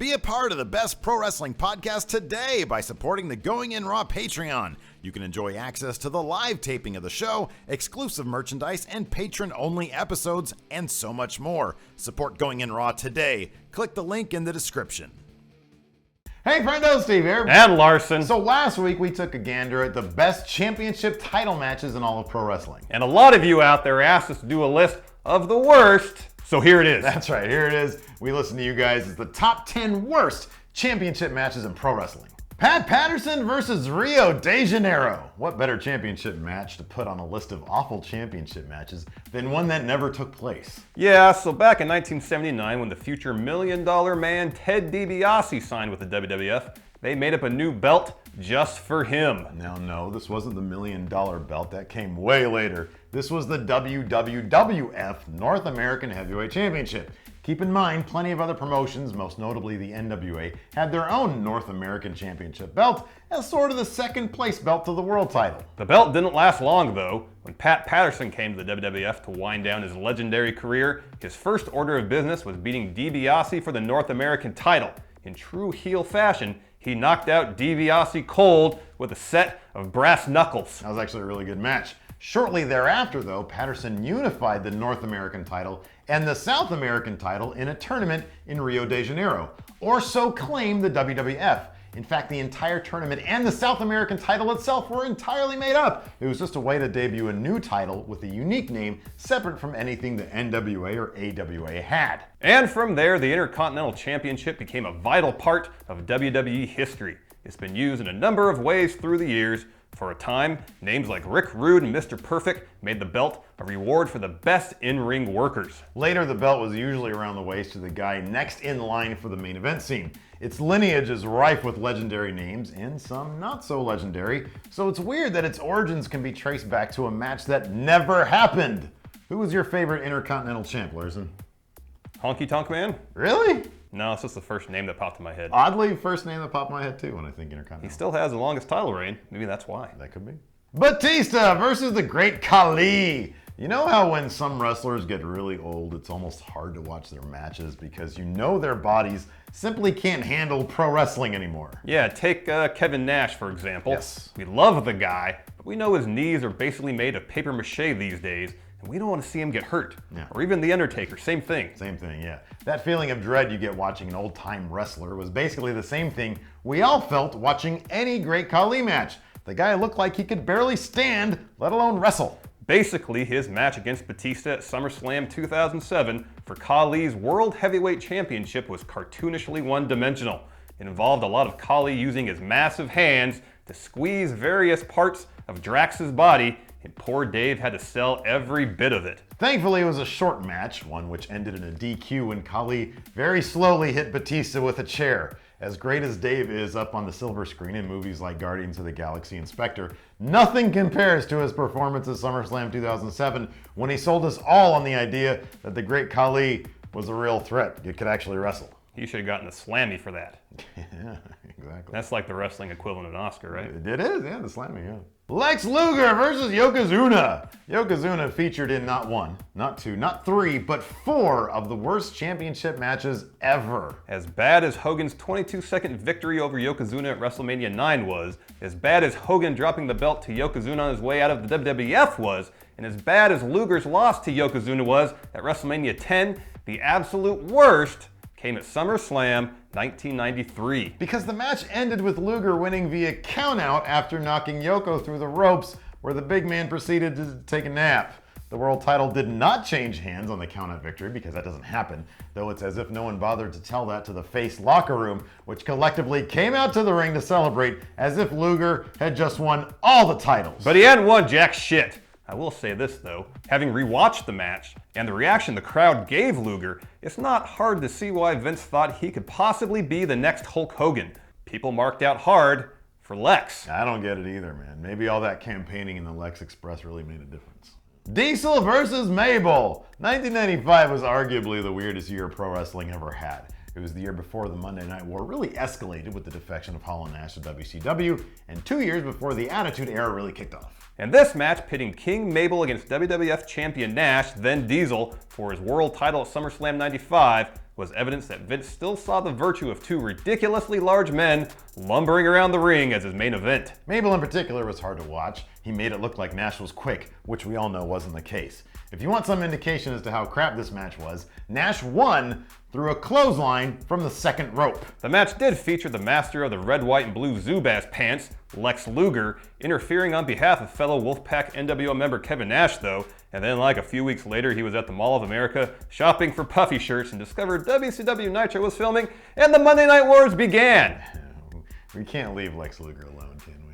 Be a part of the best pro wrestling podcast today by supporting the Going In Raw Patreon. You can enjoy access to the live taping of the show, exclusive merchandise, and patron-only episodes, and so much more. Support Going In Raw today. Click the link in the description. Hey friendo, Steve here. And Larson. So last week we took a gander at the best championship title matches in all of pro wrestling. And a lot of you out there asked us to do a list of the worst, so here it is. That's right, here it is. We listen to you guys. It's the top 10 worst championship matches in pro wrestling. Pat Patterson versus Rio de Janeiro. What better championship match to put on a list of awful championship matches than one that never took place? Yeah, so back in 1979, when the future $1 million man Ted DiBiase signed with the WWF, they made up a new belt just for him. Now, no, this wasn't the $1 million belt. That came way later. This was the WWF North American Heavyweight Championship. Keep in mind, plenty of other promotions, most notably the NWA, had their own North American Championship belt as sort of the second place belt to the world title. The belt didn't last long though. When Pat Patterson came to the WWF to wind down his legendary career, his first order of business was beating DiBiase for the North American title. In true heel fashion, he knocked out DiBiase cold with a set of brass knuckles. That was actually a really good match. Shortly thereafter, though, Patterson unified the North American title and the South American title in a tournament in Rio de Janeiro, or so claimed the WWF. In fact, the entire tournament and the South American title itself were entirely made up. It was just a way to debut a new title with a unique name separate from anything the NWA or AWA had. And from there, the Intercontinental Championship became a vital part of WWE history. It's been used in a number of ways through the years. For a time, names like Rick Rude and Mr. Perfect made the belt a reward for the best in-ring workers. Later, the belt was usually around the waist of the guy next in line for the main event scene. Its lineage is rife with legendary names and some not so legendary, so it's weird that its origins can be traced back to a match that never happened. Who was your favorite Intercontinental champ, Larson? Honky Tonk Man? Really? No, it's just the first name that popped in my head. Oddly, first name that popped in my head too when I think Intercontinental. He still has the longest title reign. Maybe that's why. That could be. Batista versus the Great KHALI. You know how when some wrestlers get really old, it's almost hard to watch their matches because you know their bodies simply can't handle pro wrestling anymore. Yeah, take Kevin Nash, for example. Yes. We love the guy, but we know his knees are basically made of paper mache these days, and we don't want to see him get hurt. Yeah. Or even The Undertaker, same thing. Same thing, yeah. That feeling of dread you get watching an old-time wrestler was basically the same thing we all felt watching any Great KHALI match. The guy looked like he could barely stand, let alone wrestle. Basically, his match against Batista at SummerSlam 2007 for KHALI's World Heavyweight Championship was cartoonishly one-dimensional. It involved a lot of KHALI using his massive hands to squeeze various parts of Drax's body, and poor Dave had to sell every bit of it. Thankfully, it was a short match, one which ended in a DQ when KHALI very slowly hit Batista with a chair. As great as Dave is up on the silver screen in movies like Guardians of the Galaxy and Spectre, nothing compares to his performance at SummerSlam 2007 when he sold us all on the idea that the Great KHALI was a real threat. It could actually wrestle. He should have gotten a Slammy for that. Yeah, exactly. That's like the wrestling equivalent of an Oscar, right? It is, yeah, the Slammy, yeah. Lex Luger versus Yokozuna. Yokozuna featured in not one, not two, not three, but 4 of the worst championship matches ever. As bad as Hogan's 22-second victory over Yokozuna at WrestleMania 9 was, as bad as Hogan dropping the belt to Yokozuna on his way out of the WWF was, and as bad as Luger's loss to Yokozuna was at WrestleMania 10, the absolute worst came at SummerSlam 1993. Because the match ended with Luger winning via countout after knocking Yoko through the ropes, where the big man proceeded to take a nap. The world title did not change hands on the countout victory because that doesn't happen, though it's as if no one bothered to tell that to the face locker room, which collectively came out to the ring to celebrate as if Luger had just won all the titles. But he hadn't won jack shit. I will say this though, having rewatched the match and the reaction the crowd gave Luger, it's not hard to see why Vince thought he could possibly be the next Hulk Hogan. People marked out hard for Lex. I don't get it either, man. Maybe all that campaigning in the Lex Express really made a difference. Diesel versus Mabel. 1995 was arguably the weirdest year pro wrestling ever had. It was the year before the Monday Night War really escalated with the defection of Hall and Nash to WCW, and 2 years before the Attitude Era really kicked off. And this match pitting King Mabel against WWF champion Nash, then Diesel, for his world title at SummerSlam 95, was evidence that Vince still saw the virtue of two ridiculously large men lumbering around the ring as his main event. Mabel in particular was hard to watch. He made it look like Nash was quick, which we all know wasn't the case. If you want some indication as to how crap this match was, Nash won through a clothesline from the second rope. The match did feature the master of the red, white, and blue Zubaz pants, Lex Luger, interfering on behalf of fellow Wolfpack NWO member Kevin Nash though, and then like a few weeks later he was at the Mall of America shopping for puffy shirts and discovered WCW Nitro was filming and the Monday Night Wars began. We can't leave Lex Luger alone, can we?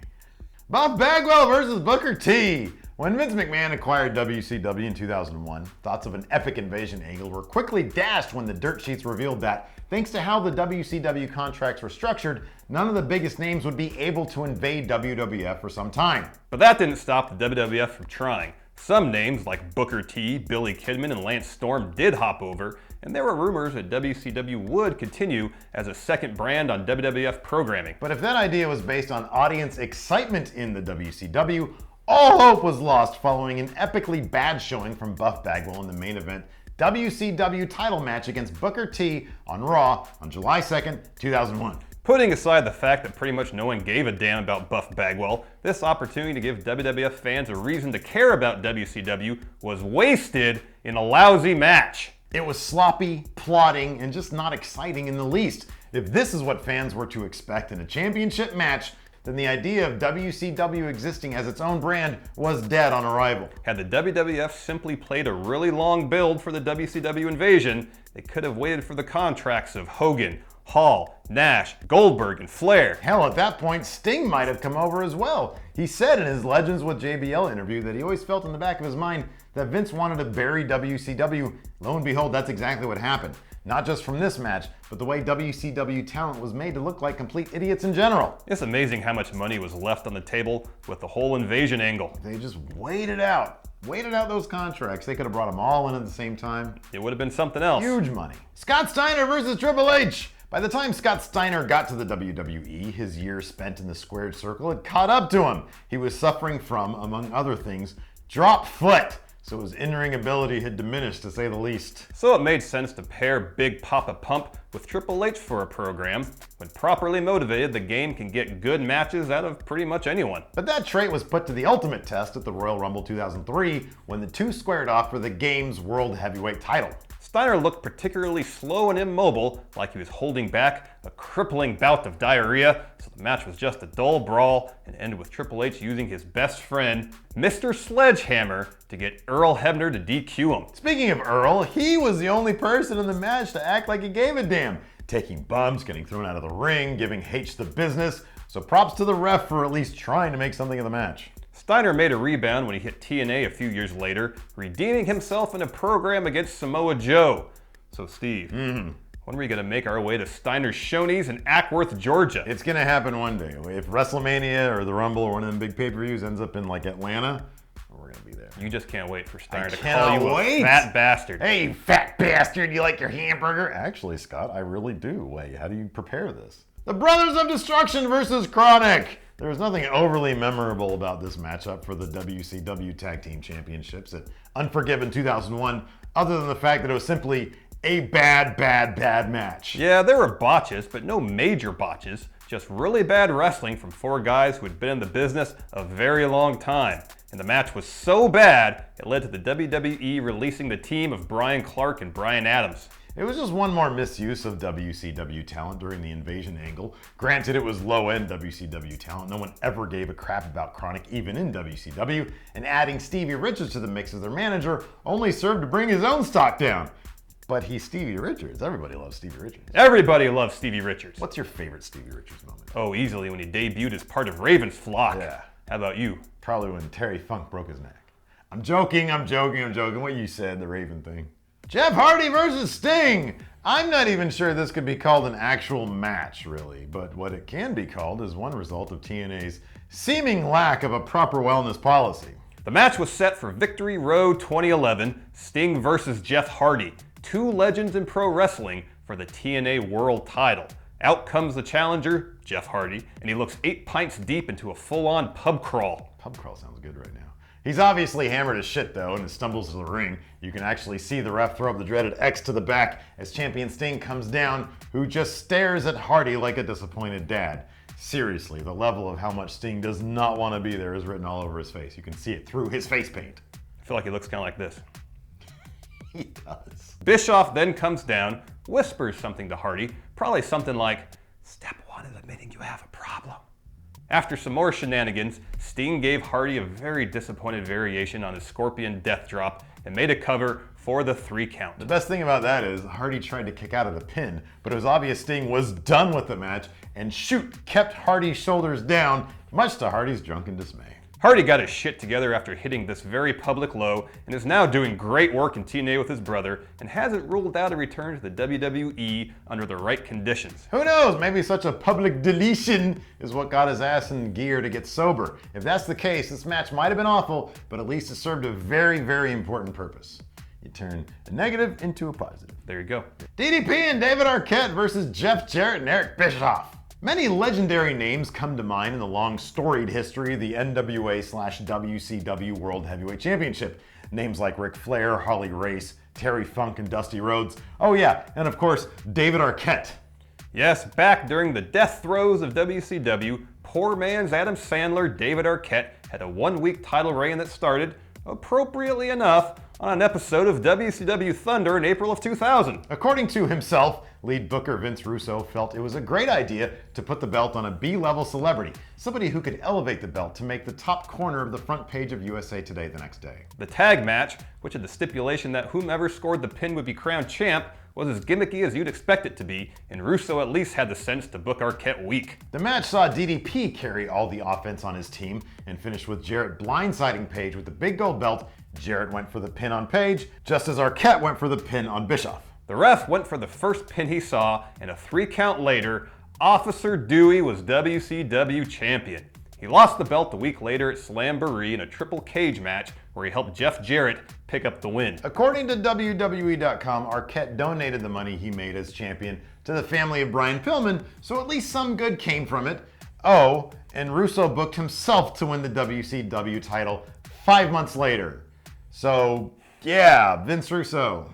Buff Bagwell versus Booker T. When Vince McMahon acquired WCW in 2001, thoughts of an epic invasion angle were quickly dashed when the dirt sheets revealed that, thanks to how the WCW contracts were structured, none of the biggest names would be able to invade WWF for some time. But that didn't stop the WWF from trying. Some names like Booker T, Billy Kidman, and Lance Storm did hop over, and there were rumors that WCW would continue as a second brand on WWF programming. But if that idea was based on audience excitement in the WCW, all hope was lost following an epically bad showing from Buff Bagwell in the main event WCW title match against Booker T on Raw on July 2nd, 2001. Putting aside the fact that pretty much no one gave a damn about Buff Bagwell, this opportunity to give WWF fans a reason to care about WCW was wasted in a lousy match. It was sloppy, plodding, and just not exciting in the least. If this is what fans were to expect in a championship match, then the idea of WCW existing as its own brand was dead on arrival. Had the WWF simply played a really long build for the WCW invasion, they could have waited for the contracts of Hogan, Hall, Nash, Goldberg, and Flair. Hell, at that point, Sting might have come over as well. He said in his Legends with JBL interview that he always felt in the back of his mind that Vince wanted to bury WCW. Lo and behold, that's exactly what happened. Not just from this match, but the way WCW talent was made to look like complete idiots in general. It's amazing how much money was left on the table with the whole invasion angle. They just waited out those contracts. They could have brought them all in at the same time. It would have been something else. Huge money. Scott Steiner versus Triple H. By the time Scott Steiner got to the WWE, his years spent in the squared circle had caught up to him. He was suffering from, among other things, drop foot. So his in-ring ability had diminished, to say the least. So it made sense to pair Big Papa Pump with Triple H for a program. When properly motivated, the game can get good matches out of pretty much anyone. But that trait was put to the ultimate test at the Royal Rumble 2003, when the two squared off for the game's World Heavyweight title. Steiner looked particularly slow and immobile, like he was holding back a crippling bout of diarrhea, so the match was just a dull brawl and ended with Triple H using his best friend, Mr. Sledgehammer, to get Earl Hebner to DQ him. Speaking of Earl, he was the only person in the match to act like he gave a damn, taking bumps, getting thrown out of the ring, giving H the business, so props to the ref for at least trying to make something of the match. Steiner made a rebound when he hit TNA a few years later, redeeming himself in a program against Samoa Joe. So Steve, when are we going to make our way to Steiner's Shoney's in Ackworth, Georgia? It's going to happen one day. If WrestleMania or the Rumble or one of them big pay-per-views ends up in like Atlanta, we're going to be there. You just can't wait for Steiner to cannot call you wait. a fat bastard. Hey, fat bastard, you like your hamburger? Actually, Scott, I really do. Wait, how do you prepare this? The Brothers of Destruction versus KRONIK. There was nothing overly memorable about this matchup for the WCW Tag Team Championships at Unforgiven 2001, other than the fact that it was simply a bad match. Yeah, there were botches, but no major botches. Just really bad wrestling from four guys who had been in the business a very long time. And the match was so bad, it led to the WWE releasing the team of Brian Clark and Brian Adams. It was just one more misuse of WCW talent during the invasion angle. Granted, it was low-end WCW talent. No one ever gave a crap about KRONIK even in WCW, and adding Stevie Richards to the mix as their manager only served to bring his own stock down. But he's Stevie Richards. Everybody loves Stevie Richards. Everybody loves Stevie Richards. What's your favorite Stevie Richards moment? Oh, easily when he debuted as part of Raven's flock. Yeah. How about you? Probably when Terry Funk broke his neck. I'm joking. What you said, the Raven thing. Jeff Hardy versus Sting. I'm not even sure this could be called an actual match, really, but what it can be called is one result of TNA's seeming lack of a proper wellness policy. The match was set for Victory Road 2011, Sting versus Jeff Hardy, two legends in pro wrestling for the TNA World title. Out comes the challenger, Jeff Hardy, and he looks 8 pints deep into a full-on pub crawl. Pub crawl sounds good right now. He's obviously hammered as shit though, and stumbles to the ring. You can actually see the ref throw up the dreaded X to the back as champion Sting comes down, who just stares at Hardy like a disappointed dad. Seriously, the level of how much Sting does not want to be there is written all over his face. You can see it through his face paint. I feel like he looks kind of like this. He does. Bischoff then comes down, whispers something to Hardy, probably something like, "Step one is admitting you have a problem." After some more shenanigans, Sting gave Hardy a very disappointed variation on his Scorpion Death Drop and made a cover for the 3 count. The best thing about that is Hardy tried to kick out of the pin, but it was obvious Sting was done with the match and kept Hardy's shoulders down, much to Hardy's drunken dismay. Hardy got his shit together after hitting this very public low and is now doing great work in TNA with his brother and hasn't ruled out a return to the WWE under the right conditions. Who knows, maybe such a public deletion is what got his ass in gear to get sober. If that's the case, this match might have been awful, but at least it served a very, very important purpose. You turn a negative into a positive. There you go. DDP and David Arquette versus Jeff Jarrett and Eric Bischoff. Many legendary names come to mind in the long storied history of the NWA/WCW World Heavyweight Championship. Names like Ric Flair, Harley Race, Terry Funk, and Dusty Rhodes. Oh yeah, and of course, David Arquette. Yes, back during the death throes of WCW, poor man's Adam Sandler, David Arquette, had a 1-week title reign that started, appropriately enough, on an episode of WCW Thunder in April of 2000. According to himself, lead booker Vince Russo felt it was a great idea to put the belt on a B-level celebrity, somebody who could elevate the belt to make the top corner of the front page of USA Today the next day. The tag match, which had the stipulation that whomever scored the pin would be crowned champ, was as gimmicky as you'd expect it to be, and Russo at least had the sense to book Arquette weak. The match saw DDP carry all the offense on his team and finished with Jarrett blindsiding Page with the big gold belt. Jarrett went for the pin on Page, just as Arquette went for the pin on Bischoff. The ref went for the first pin he saw, and a 3 count later, Officer Dewey was WCW champion. He lost the belt a week later at Slamboree in a triple cage match where he helped Jeff Jarrett pick up the win. According to WWE.com, Arquette donated the money he made as champion to the family of Brian Pillman, so at least some good came from it. Oh, and Russo booked himself to win the WCW title 5 months later. So, yeah, Vince Russo.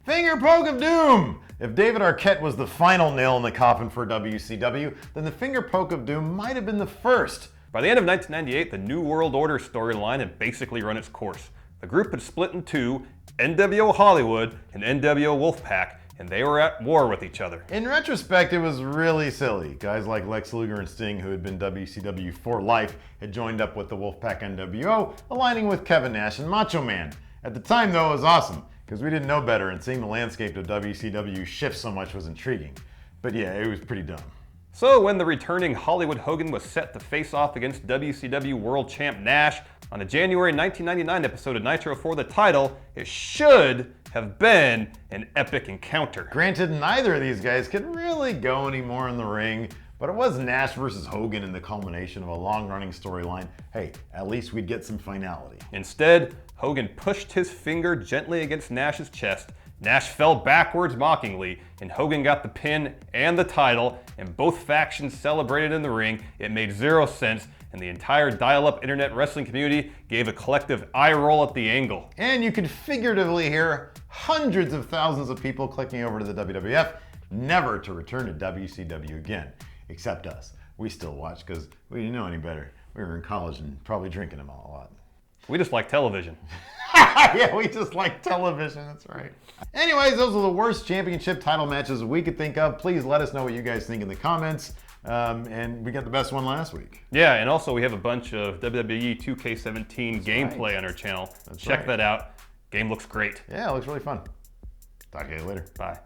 Finger poke of doom! If David Arquette was the final nail in the coffin for WCW, then the finger poke of doom might have been the first. By the end of 1998, the New World Order storyline had basically run its course. The group had split in two, NWO Hollywood and NWO Wolfpack, and they were at war with each other. In retrospect, it was really silly. Guys like Lex Luger and Sting, who had been WCW for life, had joined up with the Wolfpack NWO, aligning with Kevin Nash and Macho Man. At the time, though, it was awesome, because we didn't know better, and seeing the landscape of WCW shift so much was intriguing. But yeah, it was pretty dumb. So when the returning Hollywood Hogan was set to face off against WCW World Champ Nash on a January 1999 episode of Nitro for the title, it should have been an epic encounter. Granted, neither of these guys could really go anymore in the ring, but it was Nash versus Hogan in the culmination of a long-running storyline. Hey, at least we'd get some finality. Instead, Hogan pushed his finger gently against Nash's chest. Nash fell backwards mockingly, and Hogan got the pin and the title, and both factions celebrated in the ring. It made zero sense, and the entire dial-up internet wrestling community gave a collective eye roll at the angle. And you could figuratively hear hundreds of thousands of people clicking over to the WWF, never to return to WCW again. Except us. We still watch because we didn't know any better. We were in college and probably drinking them all a lot. We just like television. Yeah, we just like television, that's right. Anyways, those are the worst championship title matches we could think of. Please let us know what you guys think in the comments. And we got the best one last week. Yeah, and also we have a bunch of WWE 2K17 gameplay on our channel. Check that out. Game looks great. Yeah, it looks really fun. Talk to you later. Bye.